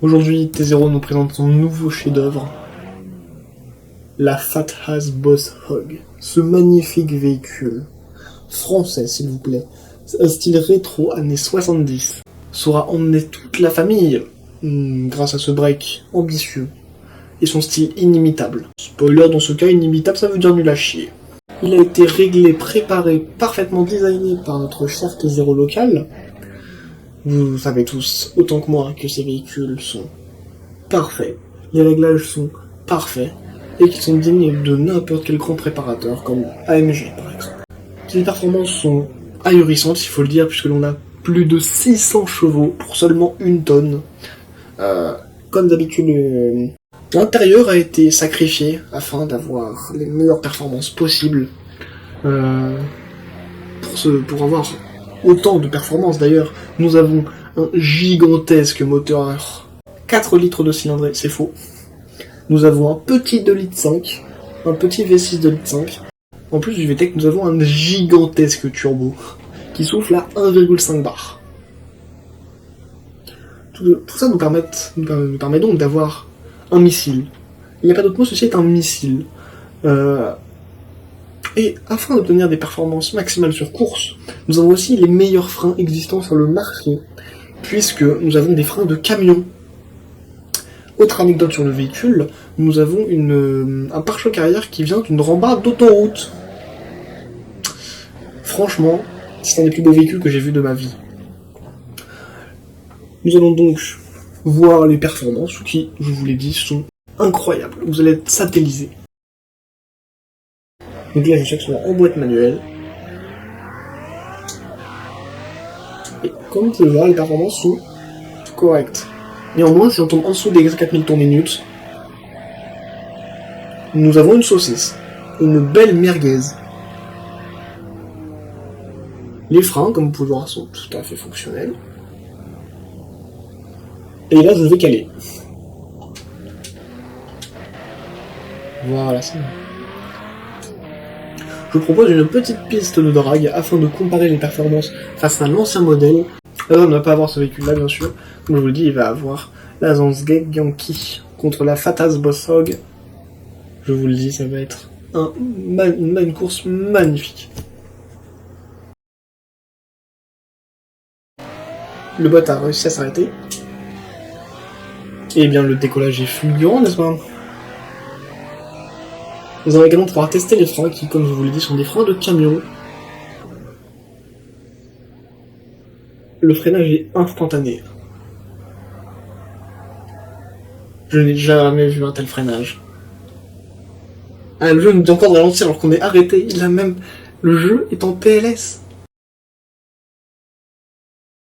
Aujourd'hui, T0 nous présente son nouveau chef-d'œuvre, la Fathas Boss Hog. Ce magnifique véhicule, français s'il vous plaît, un style rétro années 70, saura emmener toute la famille grâce à ce break ambitieux et son style inimitable. Spoiler, dans ce cas, inimitable ça veut dire nul à chier. Il a été réglé, préparé, parfaitement designé par notre cher T0 local. Vous savez tous, autant que moi, que ces véhicules sont parfaits, les réglages sont parfaits, et qu'ils sont dignes de n'importe quel grand préparateur, comme AMG par exemple. Les performances sont ahurissantes, il faut le dire, puisque l'on a plus de 600 chevaux pour seulement 1 tonne. Comme d'habitude, l'intérieur a été sacrifié afin d'avoir les meilleures performances possibles. Pour avoir autant de performances d'ailleurs, nous avons un gigantesque moteur 4 litres de cylindrée, c'est faux. Nous avons un petit 2 litres 5, un petit V6 2 litres 5. En plus du VTEC, nous avons un gigantesque turbo qui souffle à 1,5 bar. Tout ça nous permet donc d'avoir un missile. Il n'y a pas d'autre mot, ceci est un missile. Et afin d'obtenir des performances maximales sur course, nous avons aussi les meilleurs freins existants sur le marché, puisque nous avons des freins de camion. Autre anecdote sur le véhicule, nous avons un pare-choc arrière qui vient d'une rambarde d'autoroute. Franchement, c'est un des plus beaux véhicules que j'ai vu de ma vie. Nous allons donc voir les performances qui, je vous l'ai dit, sont incroyables. Vous allez être satellisés. Donc là, je cherche en boîte manuelle. Et comme vous pouvez voir, les performances sont correctes. Néanmoins, si on tombe en dessous des 4000 tours minutes, nous avons une saucisse. Une belle merguez. Les freins, comme vous pouvez voir, sont tout à fait fonctionnels. Et là, je vais caler. Voilà, c'est bon. Je vous propose une petite piste de drag afin de comparer les performances face à l'ancien modèle. Alors, on ne va pas avoir ce véhicule-là, bien sûr. Comme je vous le dis, il va avoir la Zanzgeg Yankee contre la Fathas Boss Hog. Je vous le dis, ça va être une course magnifique. Le bot a réussi à s'arrêter. Et bien, le décollage est fulgurant, n'est-ce pas? Nous allons également pouvoir tester les freins qui, comme je vous l'ai dit, sont des freins de camion. Le freinage est instantané. Je n'ai jamais vu un tel freinage. Ah, le jeu nous dit encore de ralentir alors qu'on est arrêté. Le jeu est en PLS.